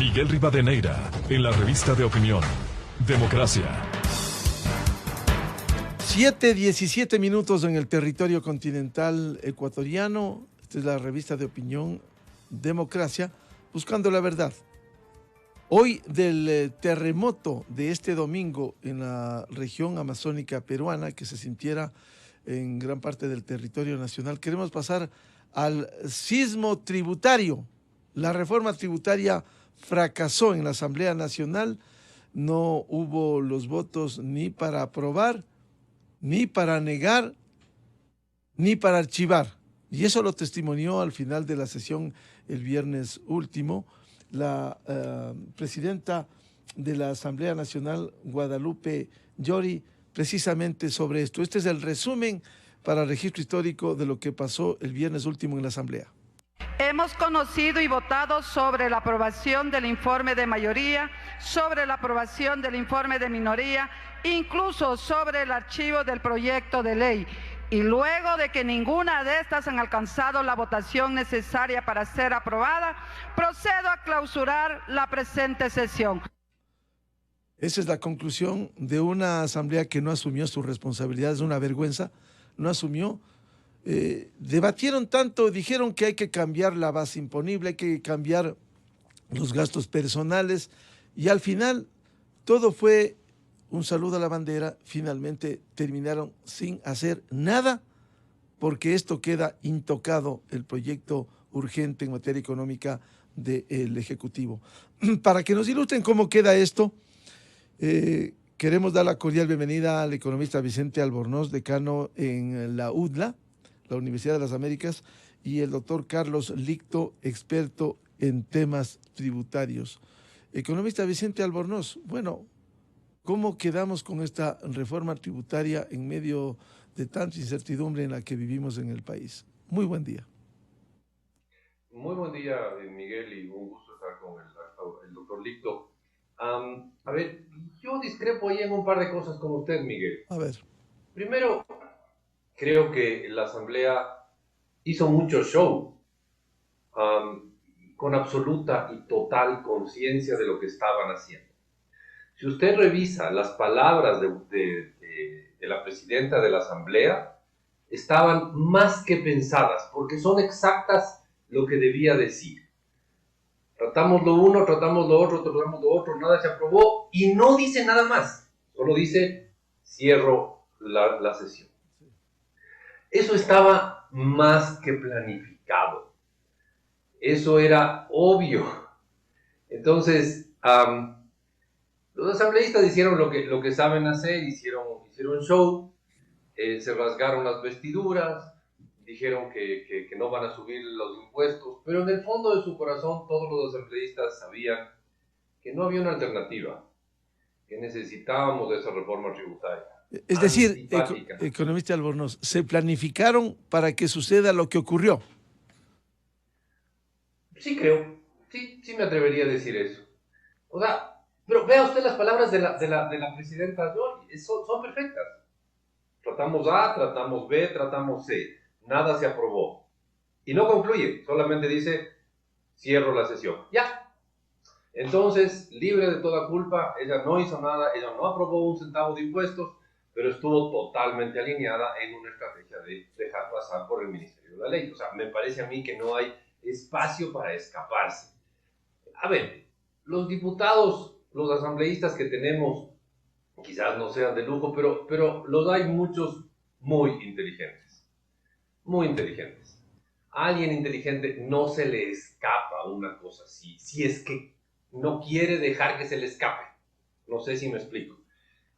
Miguel Rivadeneira, en la revista de opinión Democracia. 7:17 minutos en el territorio continental ecuatoriano. Esta es la revista de opinión Democracia, buscando la verdad. Hoy del terremoto de este domingo en la región amazónica peruana, que se sintiera en gran parte del territorio nacional, queremos pasar al sismo tributario. La reforma tributaria fracasó en la Asamblea Nacional, no hubo los votos ni para aprobar, ni para negar, ni para archivar. Y eso lo testimonió al final de la sesión el viernes último la presidenta de la Asamblea Nacional, Guadalupe Llori, precisamente sobre esto. Este es el resumen para el registro histórico de lo que pasó el viernes último en la Asamblea. Hemos conocido y votado sobre la aprobación del informe de mayoría, sobre la aprobación del informe de minoría, incluso sobre el archivo del proyecto de ley. Y luego de que ninguna de estas han alcanzado la votación necesaria para ser aprobada, procedo a clausurar la presente sesión. Esa es la conclusión de una asamblea que no asumió su responsabilidad, es una vergüenza, no asumió. Debatieron tanto, dijeron que hay que cambiar la base imponible, hay que cambiar los gastos personales y al final todo fue un saludo a la bandera. Finalmente terminaron sin hacer nada porque esto queda intocado, el proyecto urgente en materia económica del Ejecutivo. Para que nos ilustren cómo queda esto, queremos dar la cordial bienvenida al economista Vicente Albornoz, decano en la UDLA, la Universidad de las Américas, y el doctor Carlos Licto, experto en temas tributarios. Economista Vicente Albornoz, bueno, ¿cómo quedamos con esta reforma tributaria en medio de tanta incertidumbre en la que vivimos en el país? Muy buen día. Muy buen día, Miguel, y un gusto estar con el doctor Licto. A ver, yo discrepo ahí en un par de cosas con usted, Miguel. A ver. Primero, creo que la Asamblea hizo mucho show, con absoluta y total conciencia de lo que estaban haciendo. Si usted revisa las palabras de la presidenta de la Asamblea, estaban más que pensadas, porque son exactas lo que debía decir. Tratamos lo uno, tratamos lo otro, nada se aprobó, y no dice nada más, solo dice, cierro la sesión. Eso estaba más que planificado. Eso era obvio. Entonces, los asambleístas hicieron lo que saben hacer, hicieron show, se rasgaron las vestiduras, dijeron que no van a subir los impuestos, pero en el fondo de su corazón todos los asambleístas sabían que no había una alternativa, que necesitábamos de esa reforma tributaria. Es decir, economista Albornoz, se planificaron para que suceda lo que ocurrió. Sí creo, sí me atrevería a decir eso. O sea, pero vea usted las palabras de la presidenta Llori, son perfectas. Tratamos A, tratamos B, tratamos C. Nada se aprobó. Y no concluye, solamente dice, cierro la sesión. Ya. Entonces, libre de toda culpa, ella no hizo nada, ella no aprobó un centavo de impuestos, pero estuvo totalmente alineada en una estrategia de dejar pasar por el Ministerio de la Ley. O sea, me parece a mí que no hay espacio para escaparse. A ver, los diputados, los asambleístas que tenemos, quizás no sean de lujo, pero los hay muchos muy inteligentes. Muy inteligentes. A alguien inteligente no se le escapa una cosa así, si es que no quiere dejar que se le escape. No sé si me explico.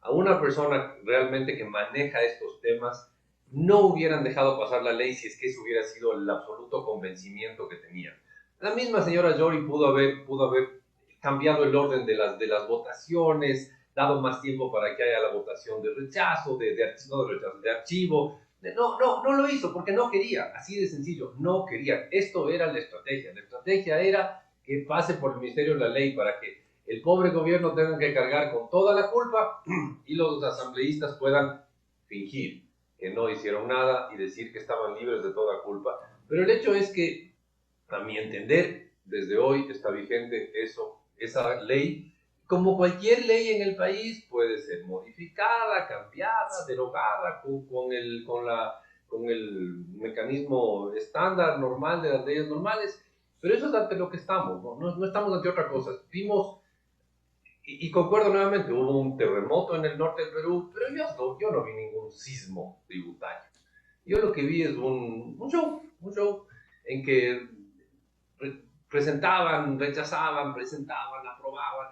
A una persona realmente que maneja estos temas no hubieran dejado pasar la ley si es que eso hubiera sido el absoluto convencimiento que tenían. La misma señora Llori pudo haber cambiado el orden de las votaciones, dado más tiempo para que haya la votación de rechazo, de archivo. No lo hizo porque no quería, así de sencillo, no quería. Esto era la estrategia. La estrategia era que pase por el Ministerio de la Ley para que el pobre gobierno tenga que cargar con toda la culpa y los asambleístas puedan fingir que no hicieron nada y decir que estaban libres de toda culpa. Pero el hecho es que, a mi entender, desde hoy está vigente eso esa ley, como cualquier ley en el país, puede ser modificada, cambiada, derogada con el mecanismo estándar, normal de las leyes normales, pero eso es ante lo que estamos, no estamos ante otra cosa. Vimos, y concuerdo nuevamente, hubo un terremoto en el norte del Perú, pero yo no vi ningún sismo tributario. Yo lo que vi es un show en que presentaban, rechazaban, presentaban, aprobaban.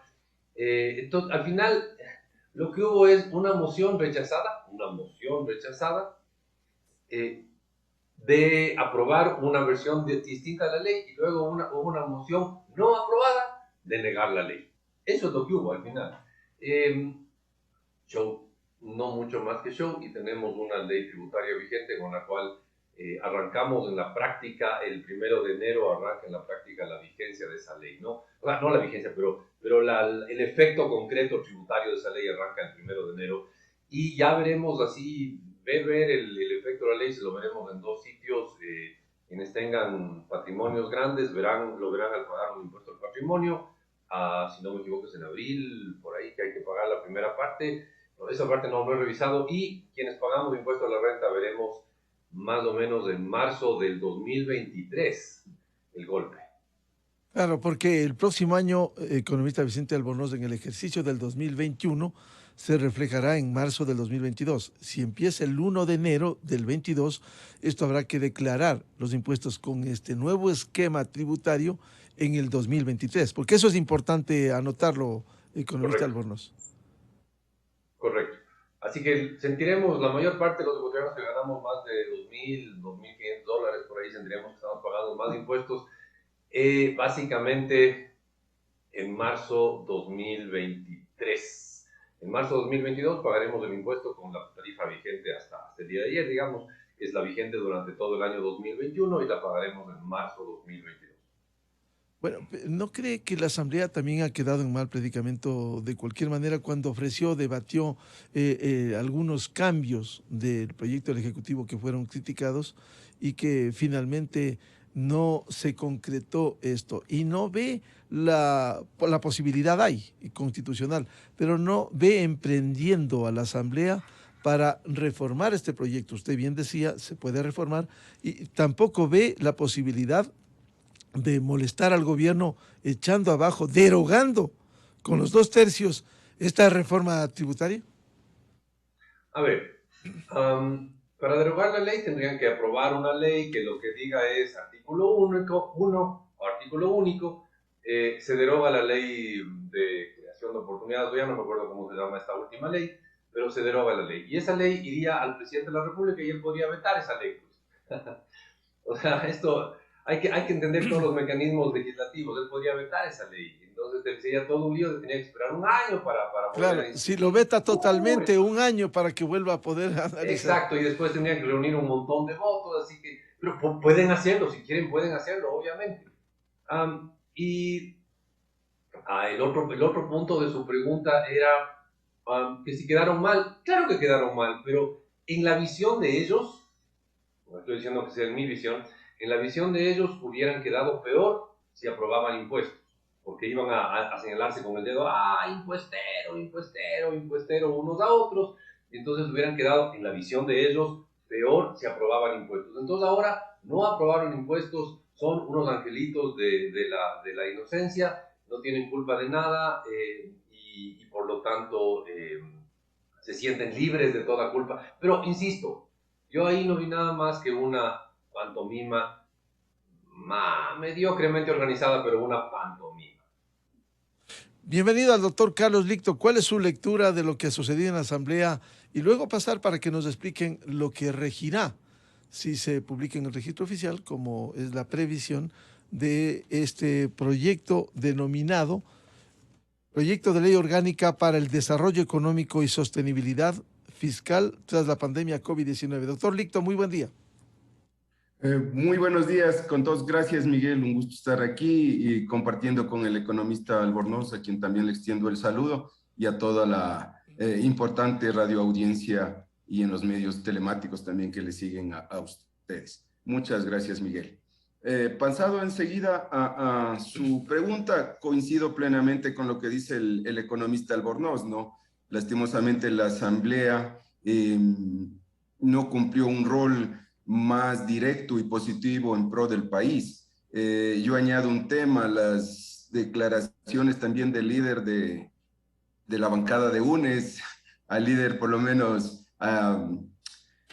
Entonces, al final, lo que hubo es una moción rechazada, de aprobar una versión distinta de la ley, y luego hubo una moción no aprobada de negar la ley. Eso es lo que hubo al final. Show, no mucho más que show, y tenemos una ley tributaria vigente con la cual arrancamos en la práctica, el 1 de enero arranca en la práctica la vigencia de esa ley, ¿no? O sea, no la vigencia, pero el efecto concreto tributario de esa ley arranca el 1 de enero, y ya veremos así, ver el efecto de la ley, se lo veremos en 2 sitios. Quienes tengan patrimonios grandes lo verán al pagar un impuesto al patrimonio, si no me equivoco es en abril, por ahí, que hay que pagar la primera parte. Esa parte no lo he revisado, y quienes pagamos impuesto a la renta veremos más o menos en marzo del 2023 el golpe. Claro, porque el próximo año, economista Vicente Albornoz, en el ejercicio del 2021, se reflejará en marzo del 2022. Si empieza el 1 de enero del 22, esto habrá que declarar los impuestos con este nuevo esquema tributario en el 2023, porque eso es importante anotarlo, economista Albornoz. Correcto. Así que sentiremos, la mayor parte de los ecuatorianos que ganamos más de $2.000, $2.500, por ahí sentiremos que estamos pagando más impuestos, básicamente en marzo 2023. En marzo 2022 pagaremos el impuesto con la tarifa vigente hasta el día de ayer, digamos, que es la vigente durante todo el año 2021, y la pagaremos en marzo 2022. Bueno, ¿no cree que la Asamblea también ha quedado en mal predicamento de cualquier manera cuando debatió algunos cambios del proyecto del Ejecutivo que fueron criticados y que finalmente no se concretó esto? Y no ve la posibilidad, hay constitucional, pero no ve emprendiendo a la Asamblea para reformar este proyecto. Usted bien decía, se puede reformar, y tampoco ve la posibilidad de molestar al gobierno echando abajo, derogando con los 2/3 esta reforma tributaria. A ver, para derogar la ley tendrían que aprobar una ley que lo que diga es artículo único, se deroga la ley de creación de oportunidades, ya no me acuerdo cómo se llama esta última ley, pero se deroga la ley, y esa ley iría al presidente de la República y él podría vetar esa ley, pues. O sea, esto hay que entender todos los mecanismos legislativos. Él podría vetar esa ley, entonces sería todo un lío, tenía que esperar un año para claro, si lo veta totalmente, un año para que vuelva a poder analizar. Exacto, y después tendrían que reunir un montón de votos, así que, pero pueden hacerlo, si quieren pueden hacerlo, obviamente. El otro punto de su pregunta era que si quedaron mal. Claro que quedaron mal, pero en la visión de ellos, no estoy diciendo que sea en mi visión, en la visión de ellos hubieran quedado peor si aprobaban impuestos, porque iban a señalarse con el dedo, impuestero, unos a otros, y entonces hubieran quedado, en la visión de ellos, peor si aprobaban impuestos. Entonces ahora no aprobaron impuestos, son unos angelitos de la inocencia, no tienen culpa de nada, y por lo tanto se sienten libres de toda culpa. Pero insisto, yo ahí no vi nada más que una pantomima mediocremente organizada, pero una pantomima. Bienvenido al doctor Carlos Licto. ¿Cuál es su lectura de lo que ha sucedido en la Asamblea? Y luego pasar para que nos expliquen lo que regirá si se publica en el registro oficial, como es la previsión de este proyecto denominado Proyecto de Ley Orgánica para el Desarrollo Económico y Sostenibilidad Fiscal tras la pandemia COVID-19. Doctor Licto, muy buen día. Muy buenos días con todos. Gracias, Miguel. Un gusto estar aquí y compartiendo con el economista Albornoz, a quien también le extiendo el saludo, y a toda la importante radioaudiencia y en los medios telemáticos también que le siguen a ustedes. Muchas gracias, Miguel. Pasado enseguida a su pregunta, coincido plenamente con lo que dice el economista Albornoz, ¿no? Lastimosamente la Asamblea no cumplió un rol más directo y positivo en pro del país. Yo añado un tema, las declaraciones también del líder de la bancada de UNES, al líder por lo menos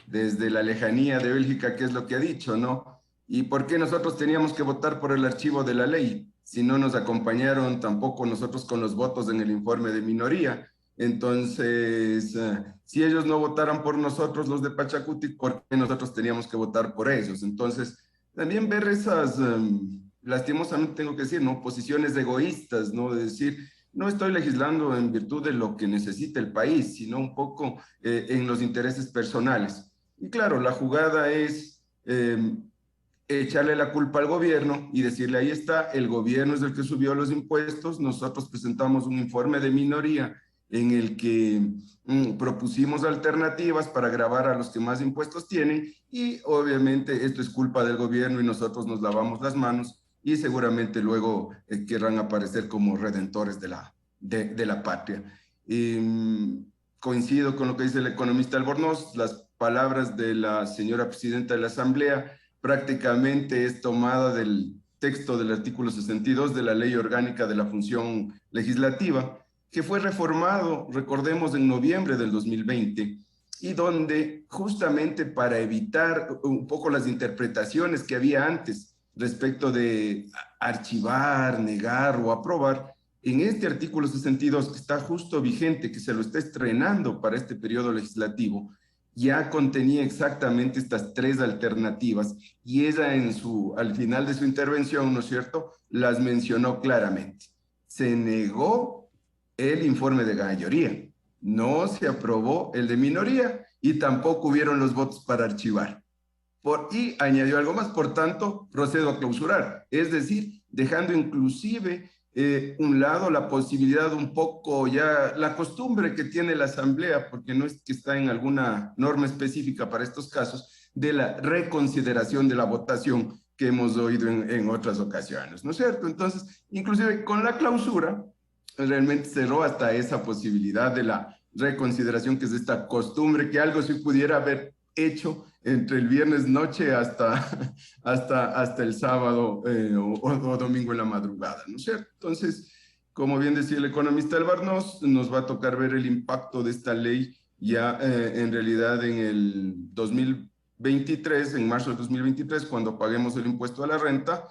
desde la lejanía de Bélgica, ¿qué es lo que ha dicho, no? ¿Y por qué nosotros teníamos que votar por el archivo de la ley? Si no nos acompañaron tampoco nosotros con los votos en el informe de minoría. Entonces, si ellos no votaran por nosotros, los de Pachacuti, ¿por qué nosotros teníamos que votar por ellos? Entonces, también ver esas, lastimosamente tengo que decir, ¿no? Posiciones egoístas, ¿no? De decir, no estoy legislando en virtud de lo que necesita el país, sino un poco en los intereses personales. Y claro, la jugada es echarle la culpa al gobierno y decirle, ahí está, el gobierno es el que subió los impuestos, nosotros presentamos un informe de minoría en el que propusimos alternativas para gravar a los que más impuestos tienen y obviamente esto es culpa del gobierno y nosotros nos lavamos las manos y seguramente luego querrán aparecer como redentores de la patria. Coincido con lo que dice el economista Albornoz, las palabras de la señora presidenta de la Asamblea prácticamente es tomada del texto del artículo 62 de la Ley Orgánica de la Función Legislativa, que fue reformado, recordemos, en noviembre del 2020, y donde justamente para evitar un poco las interpretaciones que había antes respecto de archivar, negar o aprobar, en este artículo 62 que está justo vigente, que se lo está estrenando para este periodo legislativo, ya contenía exactamente estas tres alternativas y ella al final de su intervención, ¿no es cierto?, las mencionó claramente. Se negó el informe de mayoría, no se aprobó el de minoría y tampoco hubieron los votos para archivar. Y añadió algo más, por tanto, procedo a clausurar, es decir, dejando inclusive un lado la posibilidad un poco ya, la costumbre que tiene la Asamblea, porque no es que está en alguna norma específica para estos casos, de la reconsideración de la votación que hemos oído en otras ocasiones, ¿no es cierto? Entonces, inclusive con la clausura, realmente cerró hasta esa posibilidad de la reconsideración, que es esta costumbre que algo se pudiera haber hecho entre el viernes noche hasta el sábado o domingo en la madrugada, ¿no es cierto? Entonces, como bien decía el economista Albornoz, nos va a tocar ver el impacto de esta ley ya en realidad en el 2023, en marzo del 2023, cuando paguemos el impuesto a la renta,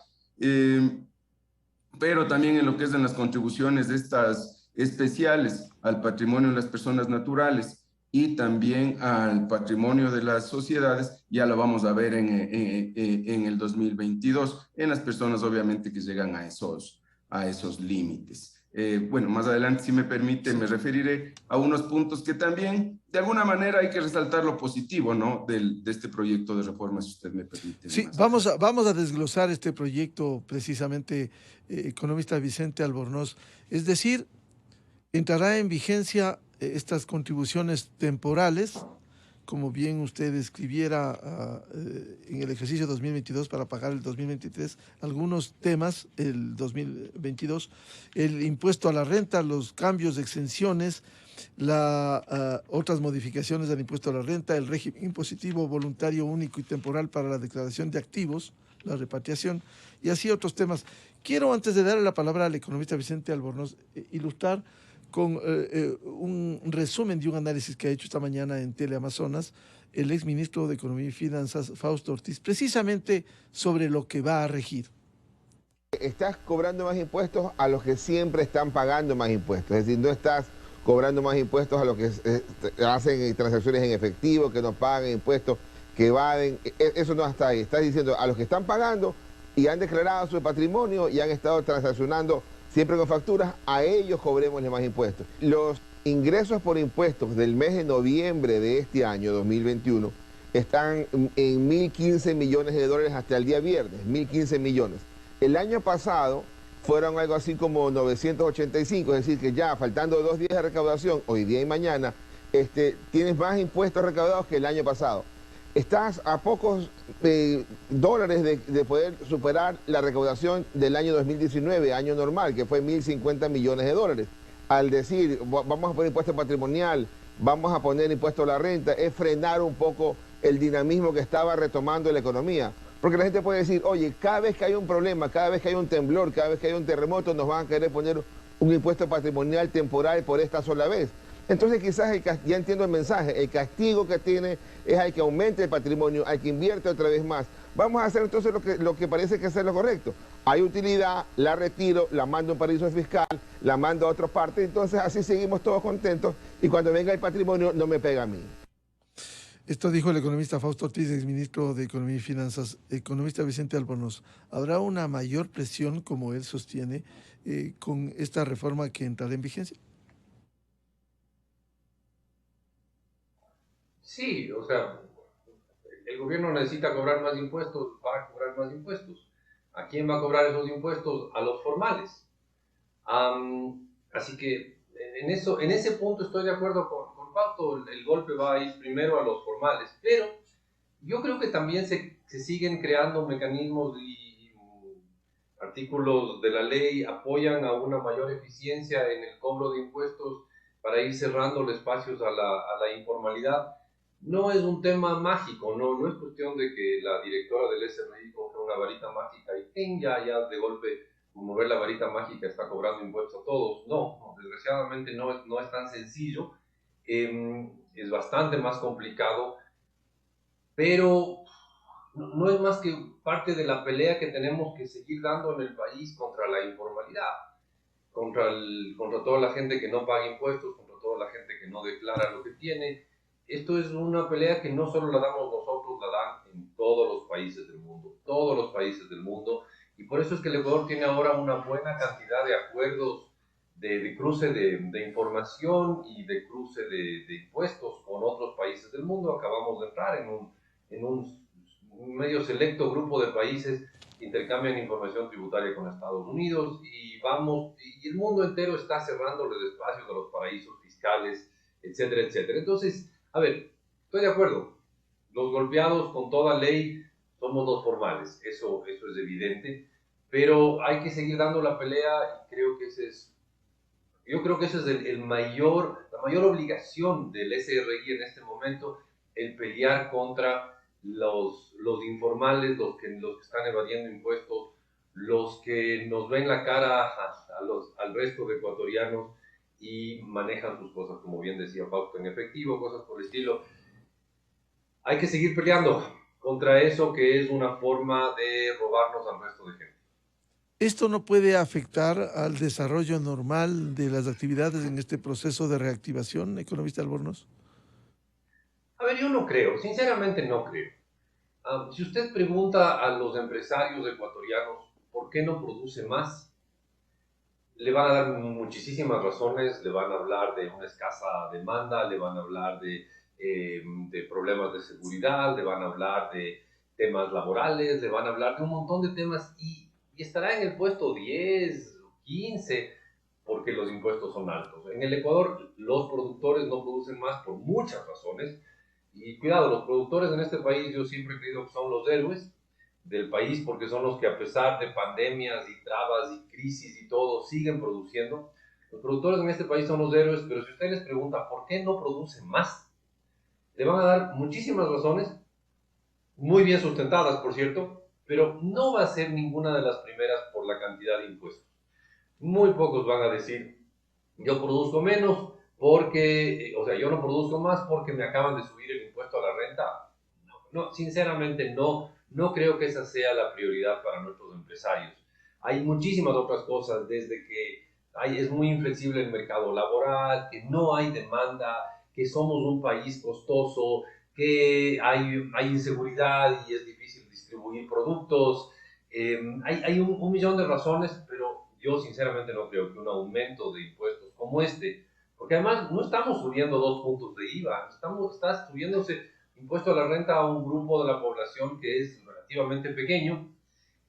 pero también en lo que es en las contribuciones de estas especiales al patrimonio de las personas naturales y también al patrimonio de las sociedades, ya lo vamos a ver en el 2022, en las personas obviamente que llegan a esos límites. Bueno, más adelante, si me permite, me referiré a unos puntos que también, de alguna manera, hay que resaltar lo positivo, ¿no?, de este proyecto de reforma, si usted me permite. Sí, vamos a desglosar este proyecto precisamente, economista Vicente Albornoz. Es decir, entrará en vigencia estas contribuciones temporales, como bien usted escribiera en el ejercicio 2022 para pagar el 2023, algunos temas, el 2022, el impuesto a la renta, los cambios de exenciones, otras modificaciones del impuesto a la renta, el régimen impositivo voluntario único y temporal para la declaración de activos, la repatriación, y así otros temas. Quiero, antes de darle la palabra al economista Vicente Albornoz, ilustrar con un resumen de un análisis que ha hecho esta mañana en Teleamazonas el exministro de Economía y Finanzas, Fausto Ortiz, precisamente sobre lo que va a regir. Estás cobrando más impuestos a los que siempre están pagando más impuestos, es decir, no estás cobrando más impuestos a los que hacen transacciones en efectivo, que no pagan impuestos, que evaden, eso no está ahí. Estás diciendo a los que están pagando y han declarado su patrimonio y han estado transaccionando siempre con facturas, a ellos cobrémosle más impuestos. Los ingresos por impuestos del mes de noviembre de este año, 2021, están en 1.015 millones de dólares hasta el día viernes, 1.015 millones. El año pasado fueron algo así como 985, es decir, que ya faltando 2 días de recaudación, hoy día y mañana, tienes más impuestos recaudados que el año pasado. estás a pocos dólares de poder superar la recaudación del año 2019, año normal, que fue 1.050 millones de dólares. Al decir, vamos a poner impuesto patrimonial, vamos a poner impuesto a la renta, es frenar un poco el dinamismo que estaba retomando la economía. Porque la gente puede decir, oye, cada vez que hay un problema, cada vez que hay un temblor, cada vez que hay un terremoto, nos van a querer poner un impuesto patrimonial temporal por esta sola vez. Entonces quizás, ya entiendo el mensaje, el castigo que tiene es al que aumente el patrimonio, al que invierte otra vez más. Vamos a hacer entonces lo que parece que es lo correcto. Hay utilidad, la retiro, la mando a un paraíso fiscal, la mando a otra parte, entonces así seguimos todos contentos y cuando venga el patrimonio no me pega a mí. Esto dijo el economista Fausto Ortiz, exministro de Economía y Finanzas. Economista Vicente Albornoz, ¿habrá una mayor presión, como él sostiene, con esta reforma que entrará en vigencia? Sí, o sea, el gobierno necesita cobrar más impuestos, va a cobrar más impuestos. ¿A quién va a cobrar esos impuestos? A los formales. Así que en ese punto estoy de acuerdo con Fausto, el golpe va a ir primero a los formales, pero yo creo que también se siguen creando mecanismos y artículos de la ley apoyan a una mayor eficiencia en el cobro de impuestos para ir cerrando espacios a la informalidad. No es un tema mágico, no es cuestión de que la directora del SRI coja una varita mágica y ya de golpe, mover la varita mágica está cobrando impuestos a todos. No, desgraciadamente no es tan sencillo, es bastante más complicado, pero no es más que parte de la pelea que tenemos que seguir dando en el país contra la informalidad, contra toda la gente que no paga impuestos, contra toda la gente que no declara lo que tiene. Esto es una pelea que no solo la damos nosotros, la dan en todos los países del mundo, y por eso es que el Ecuador tiene ahora una buena cantidad de acuerdos de cruce de información y de cruce de impuestos con otros países del mundo. Acabamos de entrar en un medio selecto grupo de países que intercambian información tributaria con Estados Unidos y el mundo entero está cerrándole espacios a los paraísos fiscales, etcétera, etcétera. Entonces, a ver, estoy de acuerdo. Los golpeados con toda ley somos los formales, eso es evidente, pero hay que seguir dando la pelea y creo que yo creo que esa es la mayor obligación del SRI en este momento, el pelear contra los informales, los que están evadiendo impuestos, los que nos ven la cara al resto de ecuatorianos y manejan sus cosas, como bien decía Fausto, en efectivo, cosas por el estilo. Hay que seguir peleando contra eso que es una forma de robarnos al resto de gente. ¿Esto no puede afectar al desarrollo normal de las actividades en este proceso de reactivación, economista Albornoz? A ver, yo no creo, sinceramente no creo. Si usted pregunta a los empresarios ecuatorianos por qué no produce más, le van a dar muchísimas razones, le van a hablar de una escasa demanda, le van a hablar de problemas de seguridad, le van a hablar de temas laborales, le van a hablar de un montón de temas y estará en el puesto 10, 15, porque los impuestos son altos. En el Ecuador los productores no producen más por muchas razones y cuidado, los productores en este país yo siempre he creído que son los héroes del país porque son los que a pesar de pandemias y trabas y crisis y todo siguen produciendo. Los productores en este país son los héroes, pero si usted les pregunta por qué no producen más, le van a dar muchísimas razones, muy bien sustentadas por cierto, pero no va a ser ninguna de las primeras por la cantidad de impuestos. Muy pocos van a decir, yo produzco menos porque, yo no produzco más porque me acaban de subir el impuesto a la renta. No, sinceramente no creo que esa sea la prioridad para nuestros empresarios. Hay muchísimas otras cosas, desde que es muy inflexible el mercado laboral, que no hay demanda, que somos un país costoso, que hay inseguridad y es difícil distribuir productos. Hay un millón de razones, pero yo sinceramente no creo que un aumento de impuestos como porque además no estamos subiendo 2 puntos de IVA, está subiéndose impuesto a la renta a un grupo de la población que es relativamente pequeño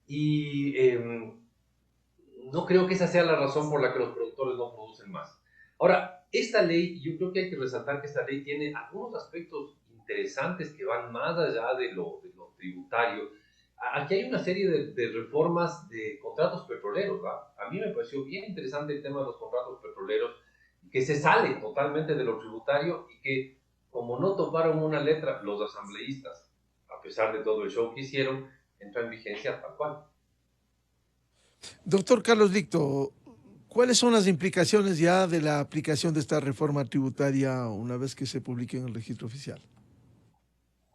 y no creo que esa sea la razón por la que los productores no producen más. Ahora, esta ley, yo creo que hay que resaltar que esta ley tiene algunos aspectos interesantes que van más allá de lo tributario. Aquí hay una serie de reformas de contratos petroleros, ¿va? A mí me pareció bien interesante el tema de los contratos petroleros, que se sale totalmente de lo tributario y que, como no toparon una letra los asambleístas, a pesar de todo el show que hicieron, entra en vigencia tal cual. Doctor Carlos Licto, ¿cuáles son las implicaciones ya de la aplicación de esta reforma tributaria una vez que se publique en el registro oficial?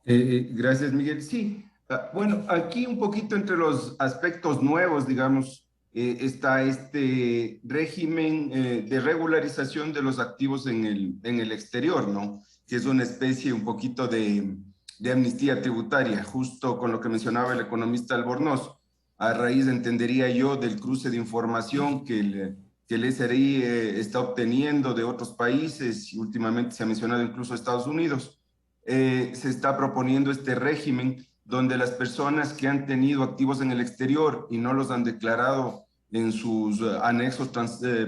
Gracias, Miguel. Sí, bueno, aquí un poquito entre los aspectos nuevos, digamos, está este régimen de regularización de los activos en el exterior, ¿no? Que es una especie un poquito de amnistía tributaria, justo con lo que mencionaba el economista Albornoz, a raíz, entendería yo, del cruce de información que el SRI está obteniendo de otros países, y últimamente se ha mencionado incluso Estados Unidos. Se está proponiendo este régimen donde las personas que han tenido activos en el exterior y no los han declarado en sus anexos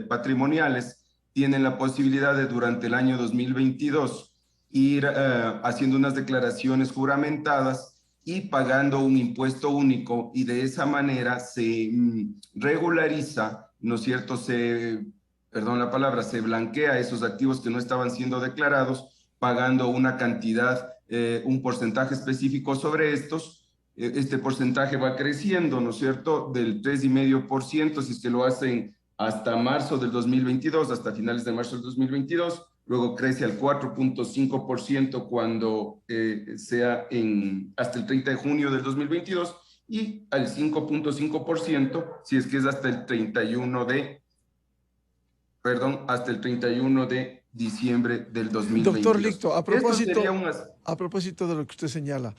patrimoniales, tienen la posibilidad de durante el año 2022 ir haciendo unas declaraciones juramentadas y pagando un impuesto único, y de esa manera se regulariza, ¿no es cierto? Perdón la palabra, se blanquea esos activos que no estaban siendo declarados, pagando una cantidad, un porcentaje específico sobre estos. Este porcentaje va creciendo, ¿no es cierto?, del 3,5%, si es que lo hacen hasta marzo del 2022, hasta finales de marzo del 2022, luego crece al 4,5% cuando sea hasta el 30 de junio del 2022, y al 5,5% si es que es hasta el 31 de diciembre del 2022. Doctor Licto, a propósito de lo que usted señala,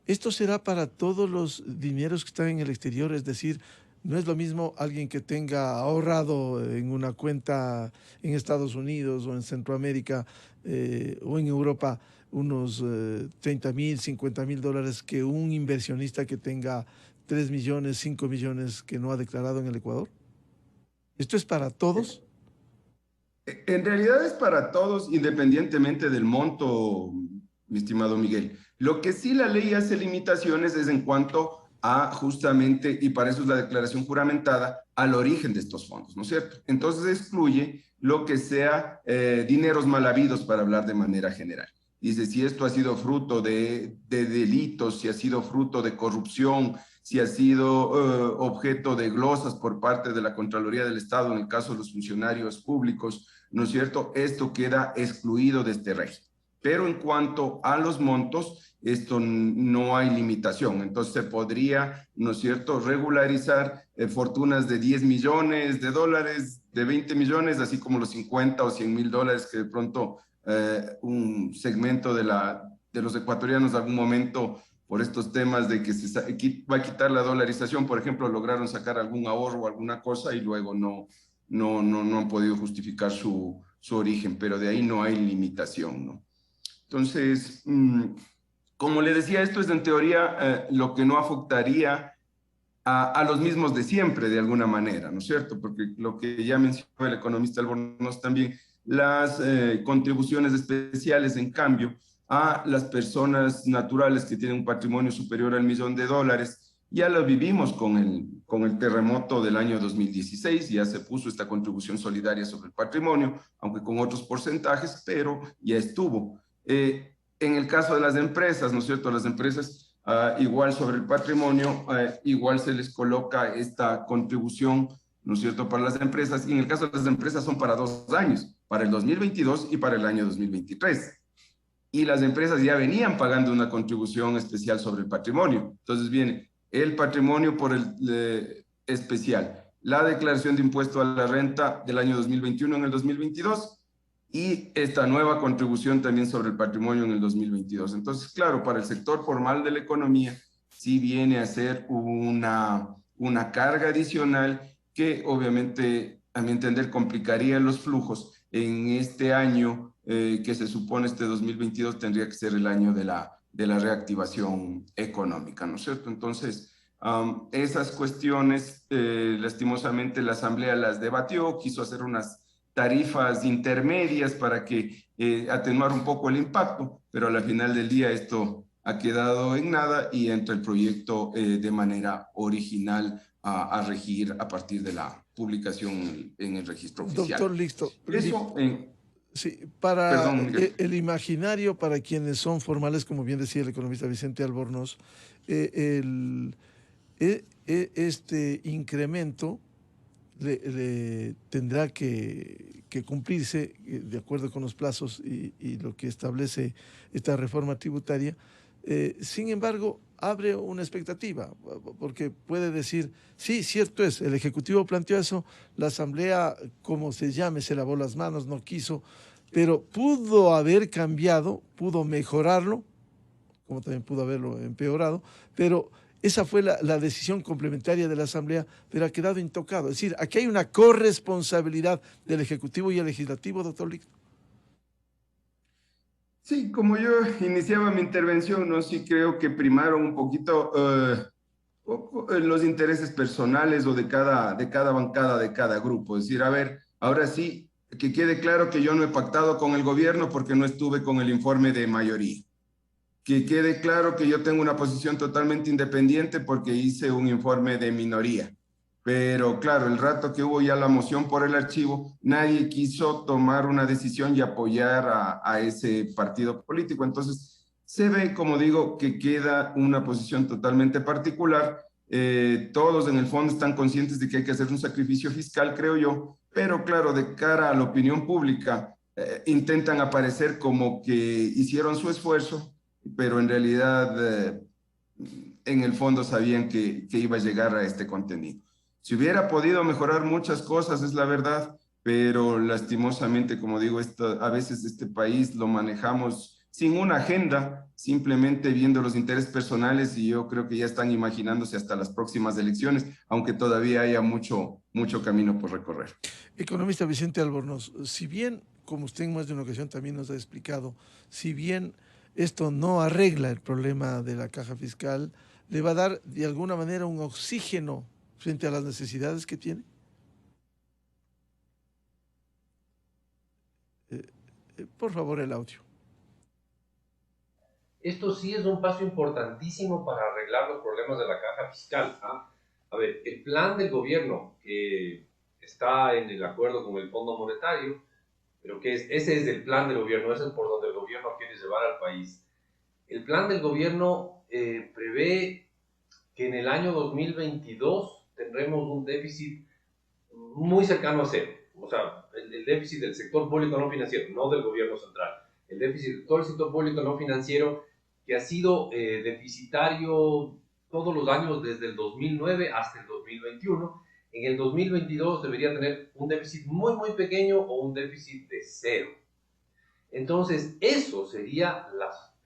¿esto será para todos los dineros que están en el exterior? Es decir, no es lo mismo alguien que tenga ahorrado en una cuenta en Estados Unidos o en Centroamérica o en Europa unos 30,000, 50,000 dólares que un inversionista que tenga 3 millones, 5 millones que no ha declarado en el Ecuador. ¿Esto es para todos? En realidad es para todos, independientemente del monto, mi estimado Miguel. Lo que sí la ley hace limitaciones es en cuanto a justamente, y para eso es la declaración juramentada, al origen de estos fondos, ¿no es cierto? Entonces excluye lo que sea dineros mal habidos, para hablar de manera general. Dice, si esto ha sido fruto de delitos, si ha sido fruto de corrupción, si ha sido objeto de glosas por parte de la Contraloría del Estado, en el caso de los funcionarios públicos, ¿no es cierto? Esto queda excluido de este régimen. Pero en cuanto a los montos, esto no hay limitación. Entonces se podría, ¿no es cierto?, regularizar fortunas de 10 millones de dólares, de 20 millones, así como los 50 o 100 mil dólares que de pronto un segmento de los ecuatorianos en algún momento, por estos temas de que se va a quitar la dolarización, por ejemplo, lograron sacar algún ahorro o alguna cosa y luego no han podido justificar su origen, pero de ahí no hay limitación, ¿no? Entonces, como le decía, esto es en teoría lo que no afectaría a los mismos de siempre, de alguna manera, ¿no es cierto? Porque lo que ya mencionó el economista Albornoz también, las contribuciones especiales, en cambio, a las personas naturales que tienen un patrimonio superior al $1.000.000, ya lo vivimos con el terremoto del año 2016, ya se puso esta contribución solidaria sobre el patrimonio, aunque con otros porcentajes, pero ya estuvo. En el caso de las empresas, ¿no es cierto? Las empresas, igual sobre el patrimonio, igual se les coloca esta contribución, ¿no es cierto?, para las empresas, y en el caso de las empresas son para 2 años, para el 2022 y para el año 2023. Y las empresas ya venían pagando una contribución especial sobre el patrimonio. Entonces viene el patrimonio por el especial, la declaración de impuesto a la renta del año 2021 en el 2022, y esta nueva contribución también sobre el patrimonio en el 2022. Entonces, claro, para el sector formal de la economía sí viene a ser una carga adicional que obviamente, a mi entender, complicaría los flujos en este año que se supone este 2022 tendría que ser el año de la reactivación económica, ¿no es cierto? Entonces, esas cuestiones, lastimosamente, la Asamblea las debatió, quiso hacer unas tarifas intermedias para que atenuar un poco el impacto, pero a la final del día esto ha quedado en nada y entra el proyecto de manera original a regir a partir de la publicación en el registro oficial. Doctor Lixto, Eso, sí, para perdón, Miguel. el imaginario, para quienes son formales, como bien decía el economista Vicente Albornoz, este incremento tendrá que cumplirse de acuerdo con los plazos y lo que establece esta reforma tributaria. Sin embargo, abre una expectativa, porque puede decir, sí, cierto es, el Ejecutivo planteó eso, la Asamblea, como se llame, se lavó las manos, no quiso, pero pudo haber cambiado, pudo mejorarlo, como también pudo haberlo empeorado, pero esa fue la decisión complementaria de la Asamblea, pero ha quedado intocado. Es decir, aquí hay una corresponsabilidad del Ejecutivo y el Legislativo, doctor Lixto. Sí, como yo iniciaba mi intervención, ¿no? Sí creo que primaron un poquito los intereses personales o de cada bancada, de cada grupo. Es decir, a ver, ahora sí, que quede claro que yo no he pactado con el gobierno porque no estuve con el informe de mayoría. Que quede claro que yo tengo una posición totalmente independiente porque hice un informe de minoría. Pero claro, el rato que hubo ya la moción por el archivo, nadie quiso tomar una decisión y apoyar a ese partido político. Entonces, se ve, como digo, que queda una posición totalmente particular. Todos en el fondo están conscientes de que hay que hacer un sacrificio fiscal, creo yo, pero claro, de cara a la opinión pública, intentan aparecer como que hicieron su esfuerzo, pero en realidad en el fondo sabían que iba a llegar a este contenido. Si hubiera podido mejorar muchas cosas, es la verdad, pero lastimosamente, como digo, a veces este país lo manejamos sin una agenda, simplemente viendo los intereses personales, y yo creo que ya están imaginándose hasta las próximas elecciones, aunque todavía haya mucho camino por recorrer. Economista Vicente Albornoz, si bien, como usted en más de una ocasión también nos ha explicado, si bien esto no arregla el problema de la caja fiscal, le va a dar de alguna manera un oxígeno frente a las necesidades que tiene. Por favor, el audio. Esto sí es un paso importantísimo para arreglar los problemas de la caja fiscal. A ver, el plan del gobierno que está en el acuerdo con el Fondo Monetario, pero ese es el plan del gobierno, ese es por donde el gobierno quiere llevar al país. El plan del gobierno prevé que en el año 2022 tendremos un déficit muy cercano a cero. O sea, el déficit del sector público no financiero, no del gobierno central. El déficit de todo el sector público no financiero, que ha sido deficitario todos los años desde el 2009 hasta el 2021. En el 2022 debería tener un déficit muy, muy pequeño o un déficit de cero. Entonces, eso sería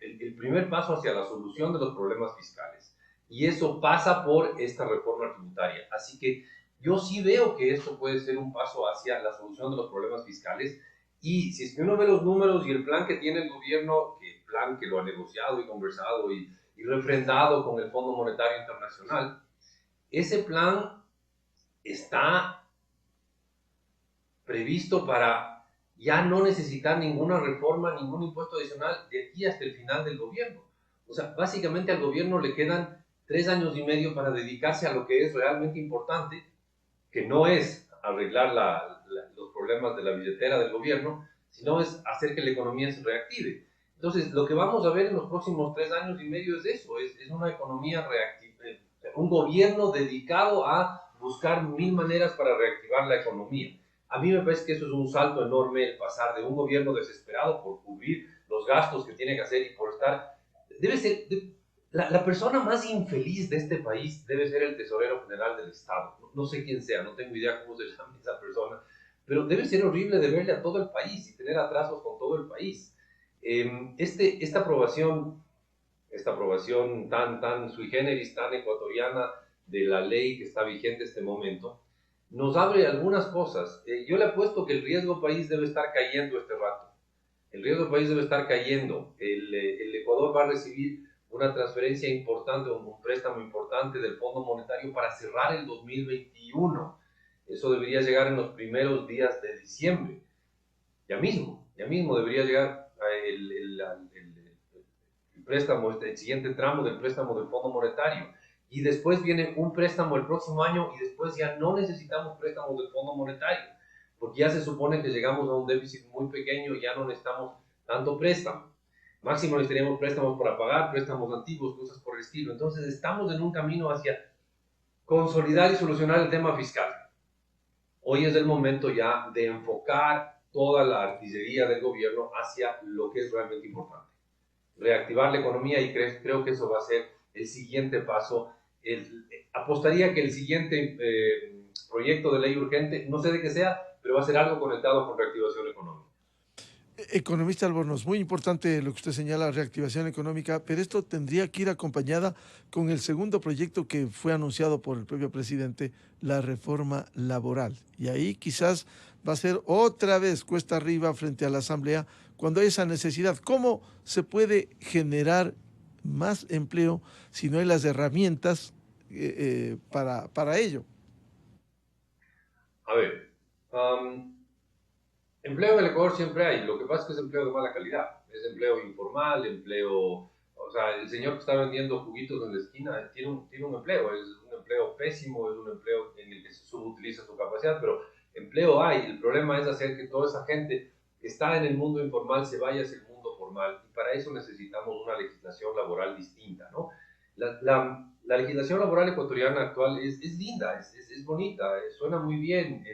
el primer paso hacia la solución de los problemas fiscales. Y eso pasa por esta reforma tributaria. Así que yo sí veo que esto puede ser un paso hacia la solución de los problemas fiscales. Y si es que uno ve los números y el plan que tiene el gobierno, el plan que lo ha negociado y conversado y refrendado con el Fondo Monetario Internacional, ese plan está previsto para ya no necesitar ninguna reforma, ningún impuesto adicional de aquí hasta el final del gobierno. O sea, básicamente al gobierno le quedan 3 años y medio para dedicarse a lo que es realmente importante, que no es arreglar los problemas de la billetera del gobierno, sino es hacer que la economía se reactive. Entonces, lo que vamos a ver en los próximos 3 años y medio es eso, es una economía reactiva, un gobierno dedicado a buscar 1000 maneras para reactivar la economía. A mí me parece que eso es un salto enorme, el pasar de un gobierno desesperado por cubrir los gastos que tiene que hacer y por estar... Debe ser... La persona más infeliz de este país debe ser el tesorero general del Estado. No sé quién sea, no tengo idea cómo se llama esa persona, pero debe ser horrible de verle a todo el país y tener atrasos con todo el país. Esta aprobación tan sui generis, tan ecuatoriana de la ley que está vigente en este momento, nos abre algunas cosas. Yo le apuesto que el riesgo país debe estar cayendo este rato. El riesgo país debe estar cayendo. El Ecuador va a recibir una transferencia importante, un préstamo importante del Fondo Monetario para cerrar el 2021. Eso debería llegar en los primeros días de diciembre. Ya mismo debería llegar préstamo, el siguiente tramo del préstamo del Fondo Monetario. Y después viene un préstamo el próximo año y después ya no necesitamos préstamos del Fondo Monetario, porque ya se supone que llegamos a un déficit muy pequeño y ya no necesitamos tanto préstamo. Máximo necesitaríamos préstamos para pagar, préstamos antiguos, cosas por el estilo. Entonces estamos en un camino hacia consolidar y solucionar el tema fiscal. Hoy es el momento ya de enfocar toda la artillería del gobierno hacia lo que es realmente importante. Reactivar la economía y creo que eso va a ser el siguiente paso. Apostaría que el siguiente proyecto de ley urgente, no sé de qué sea, pero va a ser algo conectado con reactivación económica. Economista Albornoz, muy importante lo que usted señala, reactivación económica, pero esto tendría que ir acompañada con el segundo proyecto que fue anunciado por el propio presidente, la reforma laboral. Y ahí quizás va a ser otra vez cuesta arriba frente a la Asamblea cuando hay esa necesidad. ¿Cómo se puede generar más empleo si no hay las herramientas para ello? A ver, empleo en el Ecuador siempre hay, lo que pasa es que es empleo de mala calidad, es empleo informal, o sea, el señor que está vendiendo juguitos en la esquina tiene un empleo, es un empleo pésimo, es un empleo en el que se subutiliza su capacidad, pero empleo hay. El problema es hacer que toda esa gente que está en el mundo informal se vaya hacia el mundo formal, y para eso necesitamos una legislación laboral distinta, ¿no? La legislación laboral ecuatoriana actual es linda, es bonita, suena muy bien,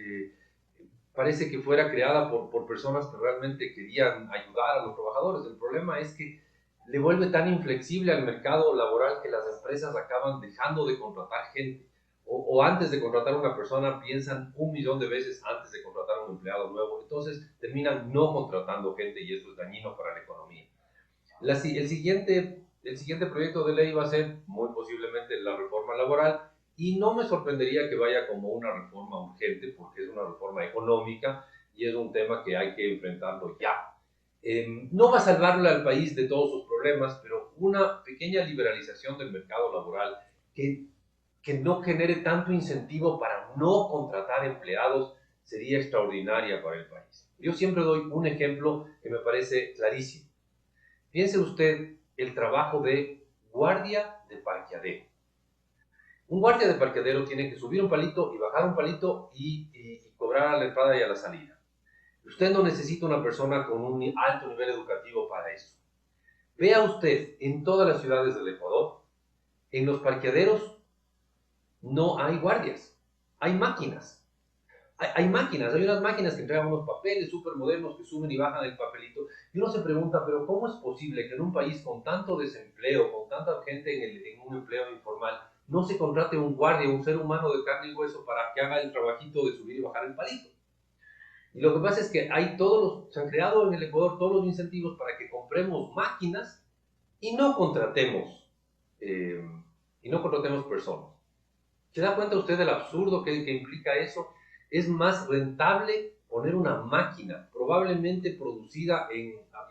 parece que fuera creada por personas que realmente querían ayudar a los trabajadores. El problema es que le vuelve tan inflexible al mercado laboral que las empresas acaban dejando de contratar gente, o antes de contratar a una persona piensan 1.000.000 de veces antes de contratar a un empleado nuevo, entonces terminan no contratando gente y eso es dañino para la economía. El siguiente proyecto de ley va a ser muy posiblemente la reforma laboral, y no me sorprendería que vaya como una reforma urgente porque es una reforma económica y es un tema que hay que enfrentarlo ya. No va a salvarle al país de todos sus problemas, pero una pequeña liberalización del mercado laboral que no genere tanto incentivo para no contratar empleados sería extraordinaria para el país. Yo siempre doy un ejemplo que me parece clarísimo. Piense usted el trabajo de guardia de parqueadero. Un guardia de parqueadero tiene que subir un palito y bajar un palito y cobrar a la entrada y a la salida. Usted no necesita una persona con un alto nivel educativo para eso. Vea usted en todas las ciudades del Ecuador, en los parqueaderos no hay guardias, hay máquinas. Hay máquinas, hay unas máquinas que entregan unos papeles súper modernos que suben y bajan el papelito. Y uno se pregunta, pero ¿cómo es posible que en un país con tanto desempleo, con tanta gente en un empleo informal, no se contrate un guardia, un ser humano de carne y hueso para que haga el trabajito de subir y bajar el palito? Y lo que pasa es que se han creado en el Ecuador todos los incentivos para que compremos máquinas y no contratemos personas. ¿Se da cuenta usted del absurdo que implica eso? Es más rentable poner una máquina, probablemente producida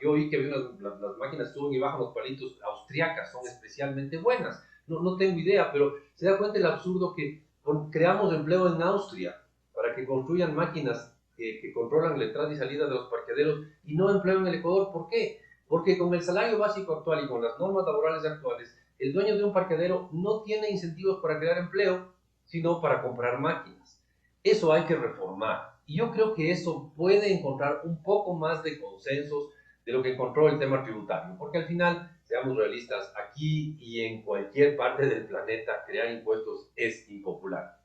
yo oí que las máquinas suben y bajan los palitos austriacas, son especialmente buenas. No tengo idea, pero se da cuenta del absurdo que creamos empleo en Austria para que construyan máquinas que controlan la entrada y salida de los parqueaderos y no empleo en el Ecuador. ¿Por qué? Porque con el salario básico actual y con las normas laborales actuales, el dueño de un parqueadero no tiene incentivos para crear empleo, sino para comprar máquinas. Eso hay que reformar. Y yo creo que eso puede encontrar un poco más de consensos de lo que encontró el tema tributario, porque al final, seamos realistas, aquí y en cualquier parte del planeta, crear impuestos es impopular.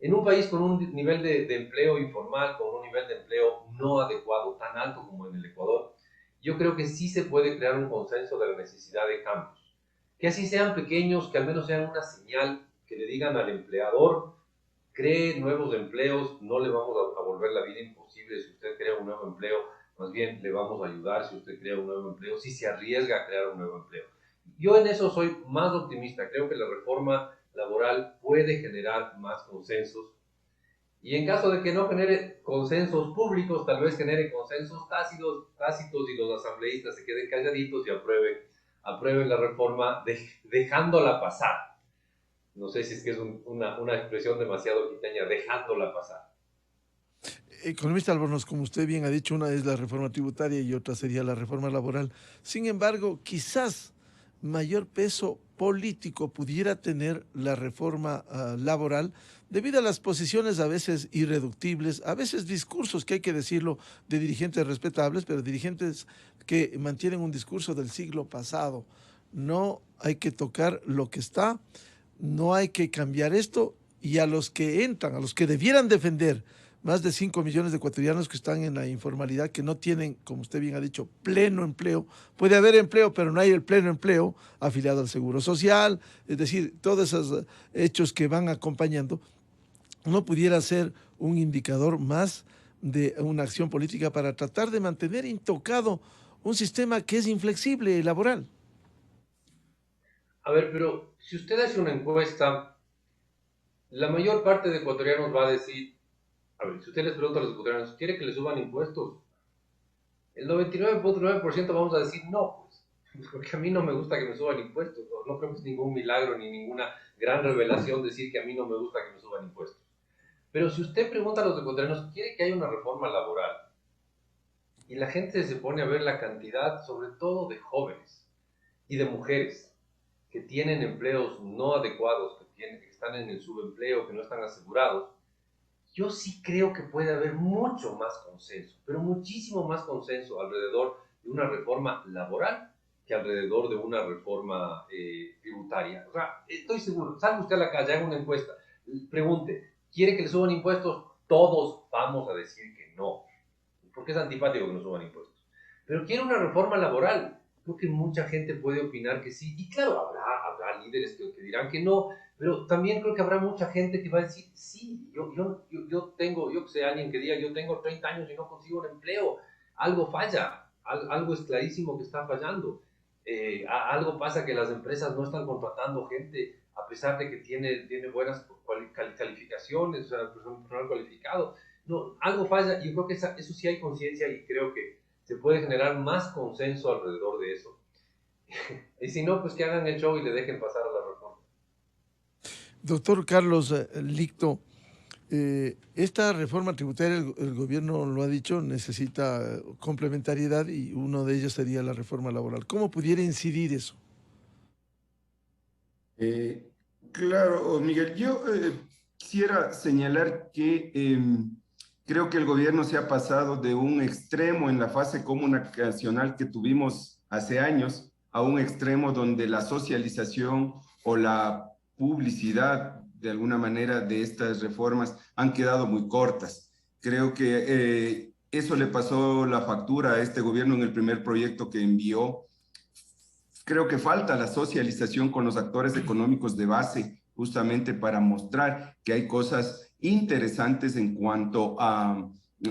En un país con un nivel de empleo informal, con un nivel de empleo no adecuado, tan alto como en el Ecuador, yo creo que sí se puede crear un consenso de la necesidad de cambios. Que así sean pequeños, que al menos sean una señal, que le digan al empleador, cree nuevos empleos, no le vamos a volver la vida imposible si usted crea un nuevo empleo, más bien le vamos a ayudar si usted crea un nuevo empleo, si se arriesga a crear un nuevo empleo. Yo en eso soy más optimista, creo que la reforma laboral puede generar más consensos, y en caso de que no genere consensos públicos, tal vez genere consensos tácitos y los asambleístas se queden calladitos y aprueben la reforma dejándola pasar. No sé si es que es una expresión demasiado quiteña, dejándola pasar. Economista Albornoz, como usted bien ha dicho, una es la reforma tributaria y otra sería la reforma laboral. Sin embargo, quizás mayor peso político pudiera tener la reforma laboral debido a las posiciones a veces irreductibles, a veces discursos, que hay que decirlo, de dirigentes respetables, pero dirigentes que mantienen un discurso del siglo pasado. No hay que tocar lo que está, no hay que cambiar esto, y a los que entran, a los que debieran defender más de 5 millones de ecuatorianos que están en la informalidad, que no tienen, como usted bien ha dicho, pleno empleo. Puede haber empleo, pero no hay el pleno empleo afiliado al Seguro Social, es decir, todos esos hechos que van acompañando, no pudiera ser un indicador más de una acción política para tratar de mantener intocado un sistema que es inflexible laboral. A ver, pero si usted hace una encuesta, la mayor parte de ecuatorianos va a decir, a ver, si usted les pregunta a los ecuatorianos, ¿quiere que le suban impuestos? El 99.9% vamos a decir no, pues, porque a mí no me gusta que me suban impuestos. No creo que es ningún milagro ni ninguna gran revelación decir que a mí no me gusta que me suban impuestos. Pero si usted pregunta a los ecuatorianos, ¿quiere que haya una reforma laboral? Y la gente se pone a ver la cantidad, sobre todo de jóvenes y de mujeres, que tienen empleos no adecuados, que están en el subempleo, que no están asegurados, yo sí creo que puede haber mucho más consenso, pero muchísimo más consenso alrededor de una reforma laboral que alrededor de una reforma tributaria. O sea, estoy seguro, salga usted a la calle, haga una encuesta, pregunte, ¿quiere que le suban impuestos? Todos vamos a decir que no, porque es antipático que nos suban impuestos. Pero quiere una reforma laboral. Creo que mucha gente puede opinar que sí, y claro, habrá líderes que dirán que no, pero también creo que habrá mucha gente que va a decir, sí, yo que sé, alguien que diga, yo tengo 30 años y no consigo un empleo, algo falla, algo es clarísimo que está fallando, algo pasa que las empresas no están contratando gente, a pesar de que tiene buenas calificaciones, o sea, personal cualificado, no, algo falla, y yo creo que eso sí hay conciencia, y creo que se puede generar más consenso alrededor de eso. Y si no, pues que hagan el show y le dejen pasar a la reforma. Doctor Carlos Licto, esta reforma tributaria, el gobierno lo ha dicho, necesita complementariedad y uno de ellos sería la reforma laboral. ¿Cómo pudiera incidir eso? Claro, Miguel, yo quisiera señalar que creo que el gobierno se ha pasado de un extremo en la fase comunicacional que tuvimos hace años a un extremo donde la socialización o la publicidad, de alguna manera, de estas reformas han quedado muy cortas. Creo que eso le pasó la factura a este gobierno en el primer proyecto que envió. Creo que falta la socialización con los actores económicos de base, justamente para mostrar que hay cosas interesantes en cuanto a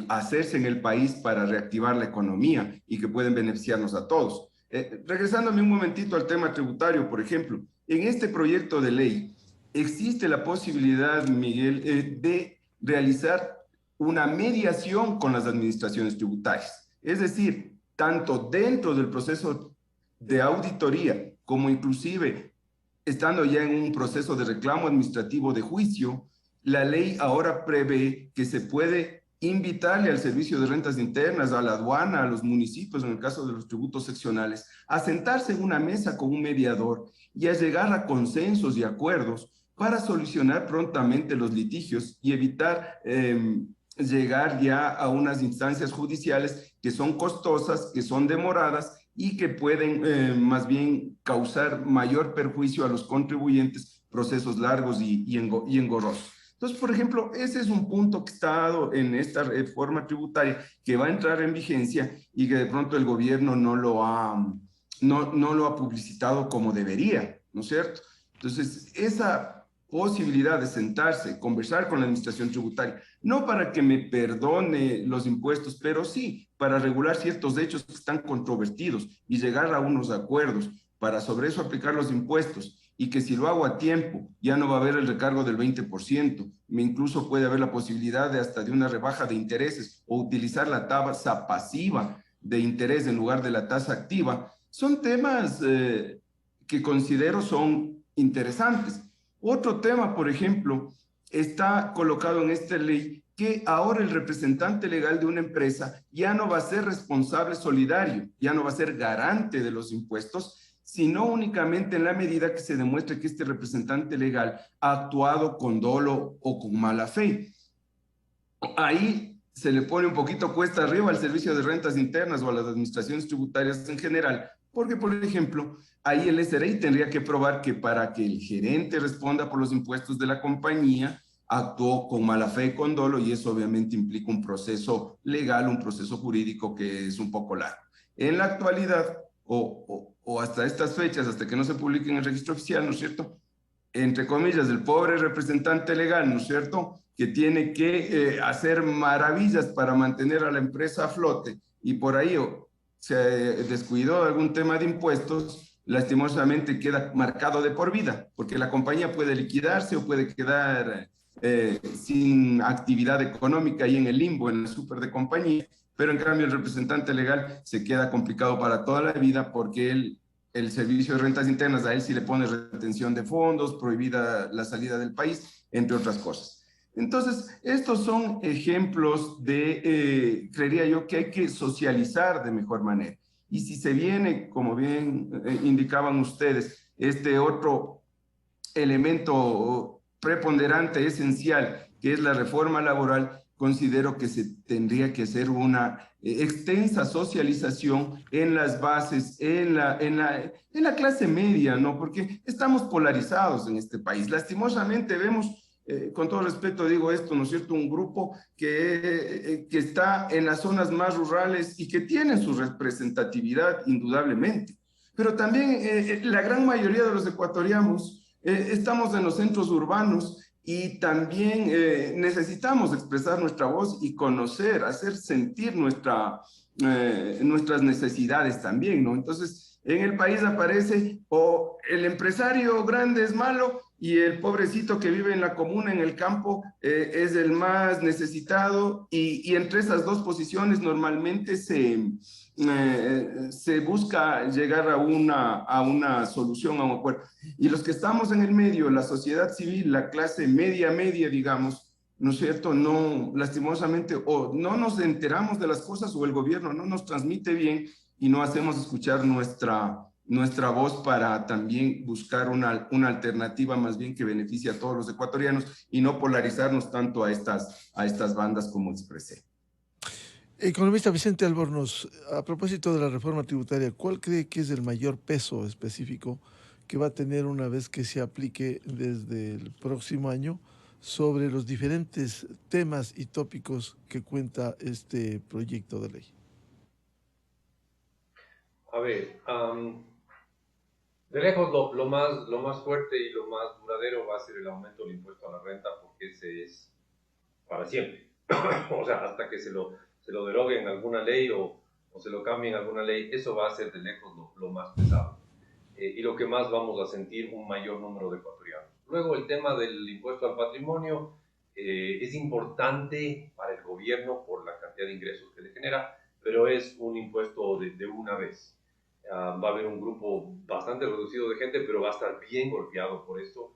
hacerse en el país para reactivar la economía y que pueden beneficiarnos a todos. Regresándome un momentito al tema tributario, por ejemplo, en este proyecto de ley existe la posibilidad, Miguel, de realizar una mediación con las administraciones tributarias. Es decir, tanto dentro del proceso de auditoría como inclusive estando ya en un proceso de reclamo administrativo de juicio, la ley ahora prevé que se puede invitarle al Servicio de Rentas Internas, a la aduana, a los municipios, en el caso de los tributos seccionales, a sentarse en una mesa con un mediador y a llegar a consensos y acuerdos para solucionar prontamente los litigios y evitar llegar ya a unas instancias judiciales que son costosas, que son demoradas y que pueden más bien causar mayor perjuicio a los contribuyentes, procesos largos y engorrosos. Entonces, por ejemplo, ese es un punto que está dado en esta reforma tributaria que va a entrar en vigencia y que de pronto el gobierno no lo ha publicitado como debería, ¿no es cierto? Entonces, esa posibilidad de sentarse, conversar con la administración tributaria, no para que me perdone los impuestos, pero sí para regular ciertos hechos que están controvertidos y llegar a unos acuerdos para sobre eso aplicar los impuestos, y que si lo hago a tiempo ya no va a haber el recargo del 20%, incluso puede haber la posibilidad de hasta de una rebaja de intereses o utilizar la tasa pasiva de interés en lugar de la tasa activa, son temas que considero son interesantes. Otro tema, por ejemplo, está colocado en esta ley que ahora el representante legal de una empresa ya no va a ser responsable solidario, ya no va a ser garante de los impuestos, sino únicamente en la medida que se demuestre que este representante legal ha actuado con dolo o con mala fe. Ahí se le pone un poquito cuesta arriba al Servicio de Rentas Internas o a las administraciones tributarias en general, porque, por ejemplo, ahí el SRI tendría que probar que para que el gerente responda por los impuestos de la compañía, actuó con mala fe, con dolo, y eso obviamente implica un proceso legal, un proceso jurídico que es un poco largo. En la actualidad, o hasta estas fechas, hasta que no se publique en el registro oficial, ¿no es cierto?, entre comillas, el pobre representante legal, ¿no es cierto?, que tiene que hacer maravillas para mantener a la empresa a flote, y por ahí se descuidó algún tema de impuestos, lastimosamente queda marcado de por vida, porque la compañía puede liquidarse o puede quedar sin actividad económica y en el limbo, en el súper de compañía, pero en cambio el representante legal se queda complicado para toda la vida porque el Servicio de Rentas Internas a él sí le pone retención de fondos, prohibida la salida del país, entre otras cosas. Entonces, estos son ejemplos de, creería yo, que hay que socializar de mejor manera. Y si se viene, como bien indicaban ustedes, este otro elemento preponderante, esencial, que es la reforma laboral, considero que se tendría que hacer una extensa socialización en las bases, en la clase media, ¿no? Porque estamos polarizados en este país. Lastimosamente vemos, con todo respeto digo esto, ¿no es cierto?, un grupo que está en las zonas más rurales y que tiene su representatividad indudablemente. Pero también la gran mayoría de los ecuatorianos estamos en los centros urbanos y también necesitamos expresar nuestra voz y conocer, hacer sentir nuestras necesidades también, ¿no? Entonces, en el país aparece o el empresario grande es malo y el pobrecito que vive en la comuna, en el campo, es el más necesitado, y entre esas dos posiciones normalmente se busca llegar a una solución, a un acuerdo. Y los que estamos en el medio, la sociedad civil, la clase media, digamos, ¿no es cierto?, no, lastimosamente, o no nos enteramos de las cosas o el gobierno no nos transmite bien y no hacemos escuchar nuestra voz para también buscar una alternativa más bien que beneficie a todos los ecuatorianos y no polarizarnos tanto a estas bandas como expresé. Economista Vicente Albornoz, a propósito de la reforma tributaria, ¿cuál cree que es el mayor peso específico que va a tener una vez que se aplique desde el próximo año sobre los diferentes temas y tópicos que cuenta este proyecto de ley? A ver, de lejos lo más fuerte y lo más duradero va a ser el aumento del impuesto a la renta, porque ese es para siempre. O sea, hasta que se lo deroguen en alguna ley o se lo cambien en alguna ley, eso va a ser de lejos lo más pesado. Y lo que más vamos a sentir un mayor número de ecuatorianos. Luego, el tema del impuesto al patrimonio es importante para el gobierno por la cantidad de ingresos que le genera, pero es un impuesto de una vez. Va a haber un grupo bastante reducido de gente, pero va a estar bien golpeado por esto.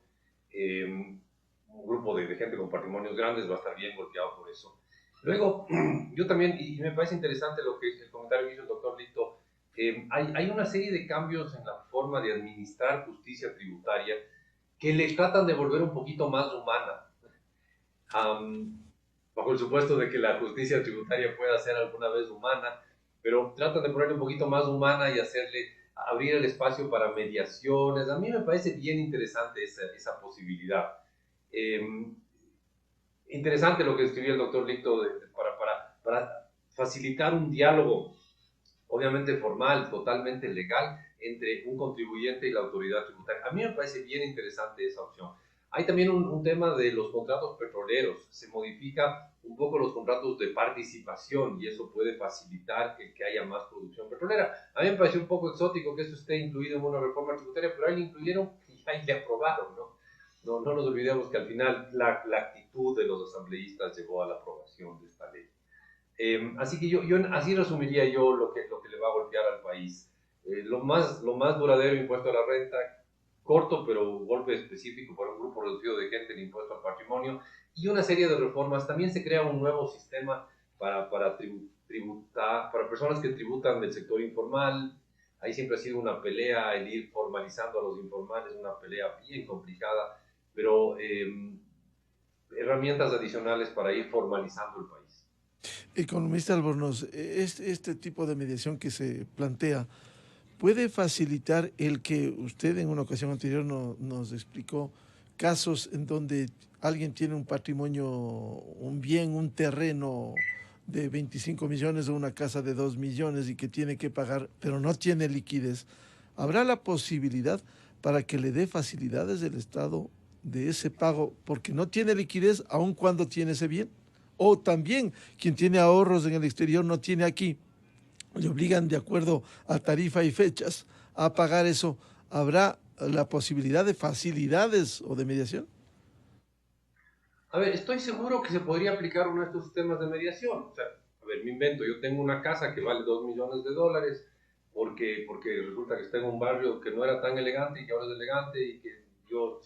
Un grupo de gente con patrimonios grandes va a estar bien golpeado por eso. Luego, yo también, y me parece interesante el comentario que hizo el doctor Lito, hay una serie de cambios en la forma de administrar justicia tributaria que le tratan de volver un poquito más humana, bajo el supuesto de que la justicia tributaria pueda ser alguna vez humana, pero tratan de ponerle un poquito más humana y abrir el espacio para mediaciones. A mí me parece bien interesante esa posibilidad. Interesante lo que escribió el doctor Lito para facilitar un diálogo, obviamente formal, totalmente legal, entre un contribuyente y la autoridad tributaria. A mí me parece bien interesante esa opción. Hay también un tema de los contratos petroleros. Se modifica un poco los contratos de participación y eso puede facilitar que haya más producción petrolera. A mí me pareció un poco exótico que eso esté incluido en una reforma tributaria, pero ahí le incluyeron y ahí le aprobaron, ¿no? No nos olvidemos que al final la actitud de los asambleístas llevó a la aprobación de esta ley. Así que yo así resumiría yo lo que le va a golpear al país. Lo más duradero, impuesto a la renta, corto pero golpe específico para un grupo reducido de gente, el impuesto al patrimonio, y una serie de reformas. También se crea un nuevo sistema para tributar, para personas que tributan del sector informal. Ahí siempre ha sido una pelea, el ir formalizando a los informales, una pelea bien complicada, pero herramientas adicionales para ir formalizando el país. Economista Albornoz, este tipo de mediación que se plantea puede facilitar el que usted en una ocasión anterior nos explicó casos en donde alguien tiene un patrimonio, un bien, un terreno de 25 millones o una casa de 2 millones y que tiene que pagar, pero no tiene liquidez. ¿Habrá la posibilidad para que le dé facilidades el Estado de ese pago porque no tiene liquidez aun cuando tiene ese bien? O también quien tiene ahorros en el exterior no tiene aquí, le obligan de acuerdo a tarifa y fechas a pagar eso. ¿Habrá la posibilidad de facilidades o de mediación? A ver, estoy seguro que se podría aplicar uno de estos sistemas de mediación. O sea, a ver, me invento, yo tengo una casa que vale $2 millones porque resulta que está en un barrio que no era tan elegante y que ahora es elegante y que yo,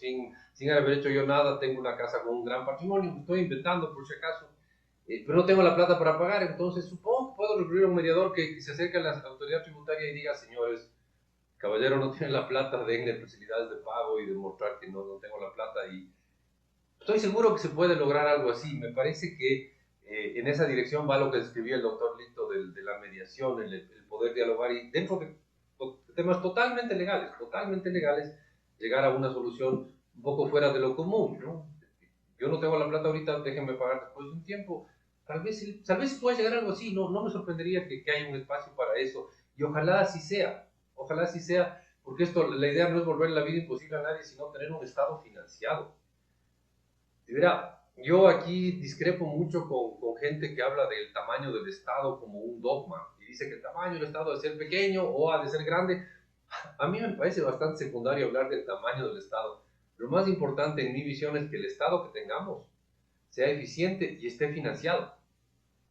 sin haber hecho yo nada, tengo una casa con un gran patrimonio. Me estoy inventando por si acaso, pero no tengo la plata para pagar. Entonces, supongo que puedo recurrir a un mediador que se acerque a la autoridad tributaria y diga, señores, caballero, no tiene la plata, denle facilidades de pago y demostrar que no tengo la plata. Y estoy seguro que se puede lograr algo así. Me parece que en esa dirección va lo que escribía el doctor Lito de la mediación, el poder dialogar y dentro de temas totalmente legales, llegar a una solución un poco fuera de lo común, ¿no? Yo no tengo la plata ahorita, déjenme pagar después de un tiempo. Tal vez pueda llegar a algo así, no me sorprendería que haya un espacio para eso. Y ojalá así sea, porque la idea no es volver la vida imposible a nadie, sino tener un Estado financiado. Y mira, yo aquí discrepo mucho con gente que habla del tamaño del Estado como un dogma y dice que el tamaño del Estado ha de ser pequeño o ha de ser grande. A mí me parece bastante secundario hablar del tamaño del Estado. Lo más importante en mi visión es que el Estado que tengamos sea eficiente y esté financiado,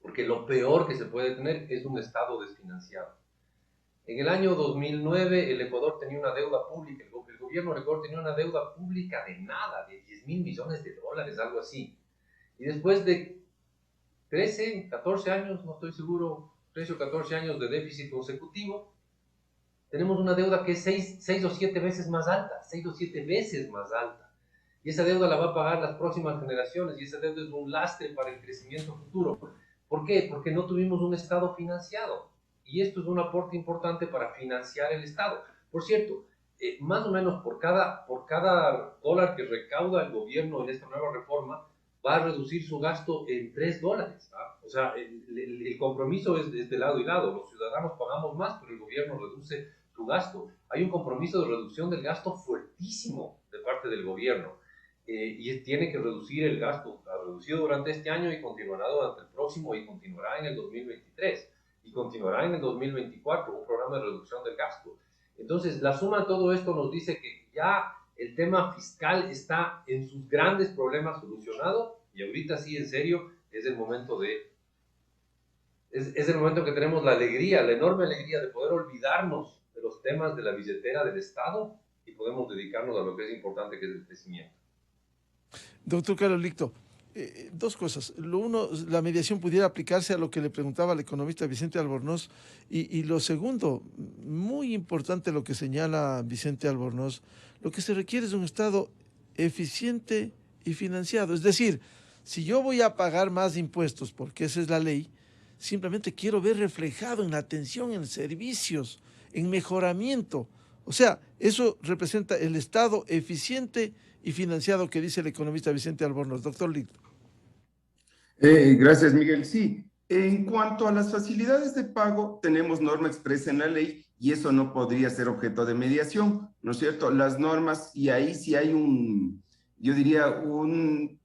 porque lo peor que se puede tener es un Estado desfinanciado. En el año 2009 el Ecuador tenía una deuda pública, el gobierno del Ecuador tenía una deuda pública de nada, de $10.000 millones, algo así. Y después de 13, 14 años, no estoy seguro, 13 o 14 años de déficit consecutivo, tenemos una deuda que es 6 o 7 veces más alta, 6 o 7 veces más alta. Y esa deuda la va a pagar las próximas generaciones y esa deuda es un lastre para el crecimiento futuro. ¿Por qué? Porque no tuvimos un Estado financiado. Y esto es un aporte importante para financiar el Estado. Por cierto, más o menos por cada dólar que recauda el gobierno en esta nueva reforma, va a reducir su gasto en $3. O sea, el compromiso es de lado y lado. Los ciudadanos pagamos más, pero el gobierno reduce su gasto. Hay un compromiso de reducción del gasto fuertísimo de parte del gobierno. Y tiene que reducir el gasto. Ha reducido durante este año y continuará durante el próximo y continuará en el 2023. Y continuará en el 2024, un programa de reducción del gasto. Entonces, la suma de todo esto nos dice que ya el tema fiscal está en sus grandes problemas solucionado y ahorita sí, en serio, es el momento que tenemos la enorme alegría de poder olvidarnos de los temas de la billetera del Estado y podemos dedicarnos a lo que es importante, que es el crecimiento. Doctor Carlos Licto, dos cosas. Lo uno, la mediación pudiera aplicarse a lo que le preguntaba al economista Vicente Albornoz. Y lo segundo, muy importante lo que señala Vicente Albornoz, lo que se requiere es un Estado eficiente y financiado. Es decir, si yo voy a pagar más impuestos, porque esa es la ley, simplemente quiero ver reflejado en la atención, en servicios, en mejoramiento. O sea, eso representa el Estado eficiente y financiado que dice el economista Vicente Albornoz. Doctor Licto. Gracias, Miguel. Sí, en cuanto a las facilidades de pago, tenemos norma expresa en la ley y eso no podría ser objeto de mediación, ¿no es cierto? Las normas, y ahí sí hay yo diría,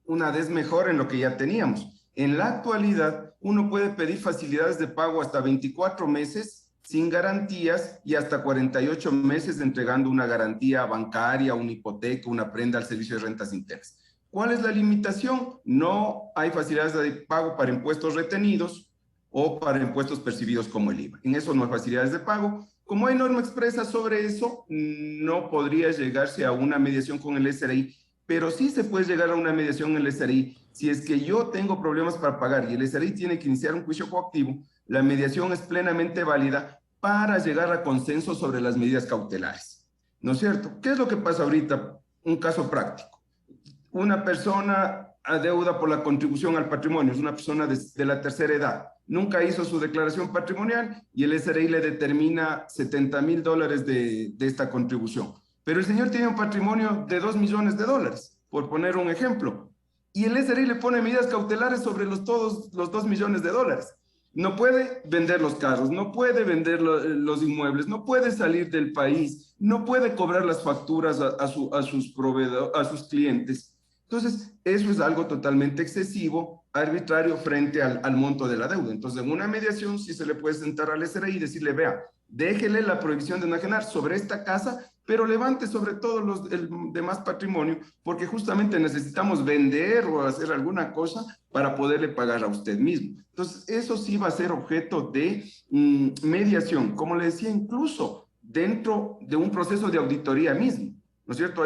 una desmejora en lo que ya teníamos. En la actualidad, uno puede pedir facilidades de pago hasta 24 meses sin garantías y hasta 48 meses entregando una garantía bancaria, una hipoteca, una prenda al servicio de rentas internas. ¿Cuál es la limitación? No hay facilidades de pago para impuestos retenidos o para impuestos percibidos como el IVA. En eso no hay facilidades de pago. Como hay norma expresa sobre eso, no podría llegarse a una mediación con el SRI, pero sí se puede llegar a una mediación en el SRI. Si es que yo tengo problemas para pagar y el SRI tiene que iniciar un juicio coactivo, la mediación es plenamente válida para llegar a consenso sobre las medidas cautelares, ¿no es cierto? ¿Qué es lo que pasa ahorita? Un caso práctico. Una persona adeuda por la contribución al patrimonio, es una persona de la tercera edad, nunca hizo su declaración patrimonial y el SRI le determina $70,000 de esta contribución. Pero el señor tiene un patrimonio de $2 millones, por poner un ejemplo, y el SRI le pone medidas cautelares sobre todos los $2 millones. No puede vender los carros, no puede vender los inmuebles, no puede salir del país, no puede cobrar las facturas a sus proveedores, a sus clientes. Entonces, eso es algo totalmente excesivo, arbitrario frente al monto de la deuda. Entonces, en una mediación sí se le puede sentar al SRI y decirle, vea, déjele la prohibición de enajenar sobre esta casa, pero levante sobre todo el demás patrimonio, porque justamente necesitamos vender o hacer alguna cosa para poderle pagar a usted mismo. Entonces, eso sí va a ser objeto de mediación, como le decía, incluso dentro de un proceso de auditoría mismo, ¿no es cierto?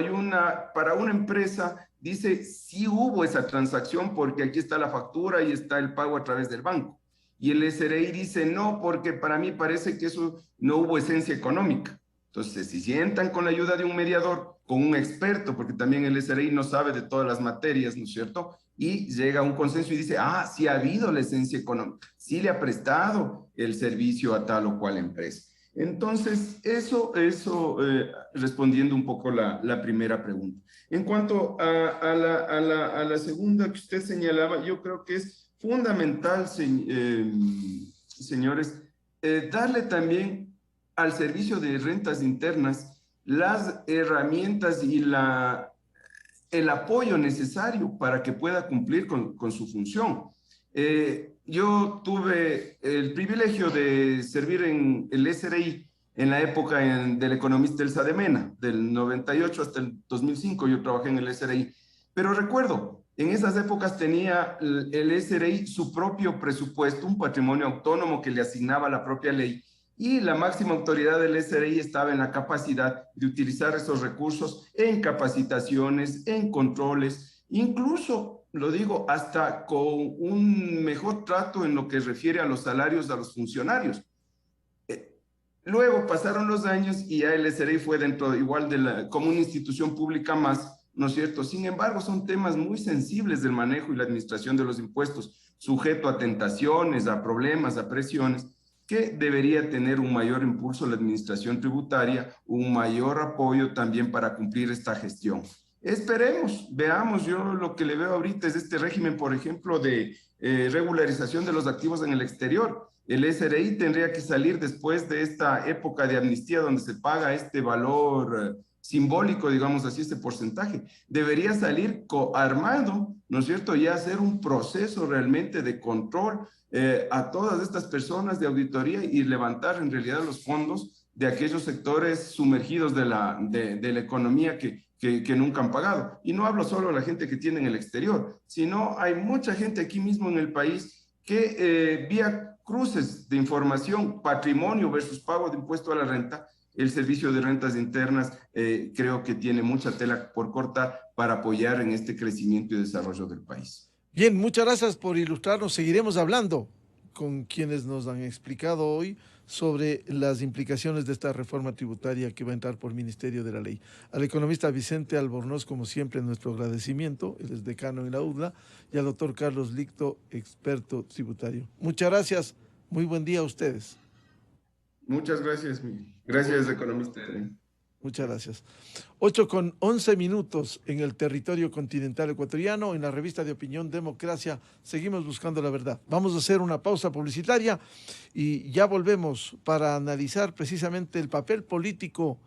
Para una empresa, dice, sí hubo esa transacción porque aquí está la factura y está el pago a través del banco. Y el SRI dice, no, porque para mí parece que eso no hubo esencia económica. Entonces, si sientan con la ayuda de un mediador, con un experto, porque también el SRI no sabe de todas las materias, ¿no es cierto? Y llega a un consenso y dice, sí ha habido la esencia económica, sí le ha prestado el servicio a tal o cual empresa. Entonces, eso respondiendo un poco la primera pregunta. En cuanto a la segunda que usted señalaba, yo creo que es fundamental, señores, darle también al servicio de rentas internas las herramientas y el apoyo necesario para que pueda cumplir con su función. Yo tuve el privilegio de servir en el SRI en la época del economista Elsa de Mena, del 98 hasta el 2005 yo trabajé en el SRI, pero recuerdo, en esas épocas tenía el SRI su propio presupuesto, un patrimonio autónomo que le asignaba la propia ley, y la máxima autoridad del SRI estaba en la capacidad de utilizar esos recursos en capacitaciones, en controles, incluso, lo digo, hasta con un mejor trato en lo que refiere a los salarios a los funcionarios. Luego pasaron los años y ya el SRI fue dentro igual como una institución pública más, ¿no es cierto? Sin embargo, son temas muy sensibles del manejo y la administración de los impuestos, sujeto a tentaciones, a problemas, a presiones, que debería tener un mayor impulso la administración tributaria, un mayor apoyo también para cumplir esta gestión. Esperemos, veamos, yo lo que le veo ahorita es este régimen, por ejemplo, de regularización de los activos en el exterior. El SRI tendría que salir después de esta época de amnistía donde se paga este valor simbólico, digamos así, este porcentaje. Debería salir armado, ¿no es cierto? Ya hacer un proceso realmente de control a todas estas personas de auditoría y levantar en realidad los fondos de aquellos sectores sumergidos de la economía que nunca han pagado. Y no hablo solo de la gente que tiene en el exterior, sino hay mucha gente aquí mismo en el país que vía cruces de información, patrimonio versus pago de impuesto a la renta, el servicio de rentas internas creo que tiene mucha tela por cortar para apoyar en este crecimiento y desarrollo del país. Bien, muchas gracias por ilustrarnos. Seguiremos hablando con quienes nos han explicado hoy sobre las implicaciones de esta reforma tributaria que va a entrar por Ministerio de la Ley. Al economista Vicente Albornoz, como siempre, nuestro agradecimiento, él es decano en la UDLA, y al doctor Carlos Licto, experto tributario. Muchas gracias, muy buen día a ustedes. Muchas gracias, Miguel. Gracias, economista. Muchas gracias. 8:11 en el territorio continental ecuatoriano. En la revista de opinión Democracia seguimos buscando la verdad. Vamos a hacer una pausa publicitaria y ya volvemos para analizar precisamente el papel político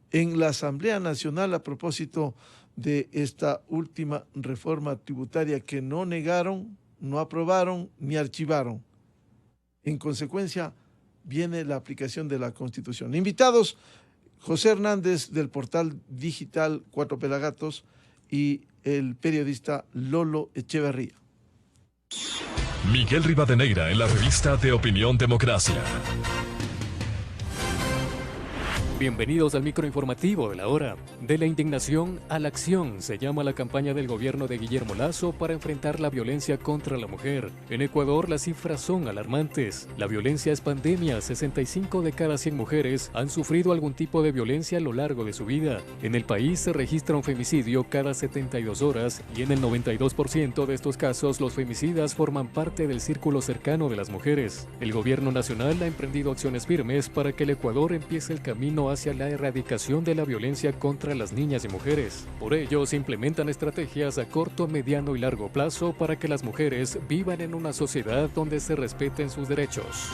en la Asamblea Nacional a propósito de esta última reforma tributaria que no negaron, no aprobaron ni archivaron. En consecuencia, viene la aplicación de la Constitución. Invitados, José Hernández del portal digital Cuatro Pelagatos y el periodista Lolo Echeverría. Miguel Rivadeneira en la revista de opinión Democracia. Bienvenidos al microinformativo de la hora. De la indignación a la acción se llama la campaña del gobierno de Guillermo Lasso para enfrentar la violencia contra la mujer. En Ecuador las cifras son alarmantes. La violencia es pandemia. 65 de cada 100 mujeres han sufrido algún tipo de violencia a lo largo de su vida. En el país se registra un femicidio cada 72 horas y en el 92% de estos casos los femicidas forman parte del círculo cercano de las mujeres. El gobierno nacional ha emprendido acciones firmes para que el Ecuador empiece el camino hacia la erradicación de la violencia contra las niñas y mujeres. Por ello, se implementan estrategias a corto, mediano y largo plazo para que las mujeres vivan en una sociedad donde se respeten sus derechos.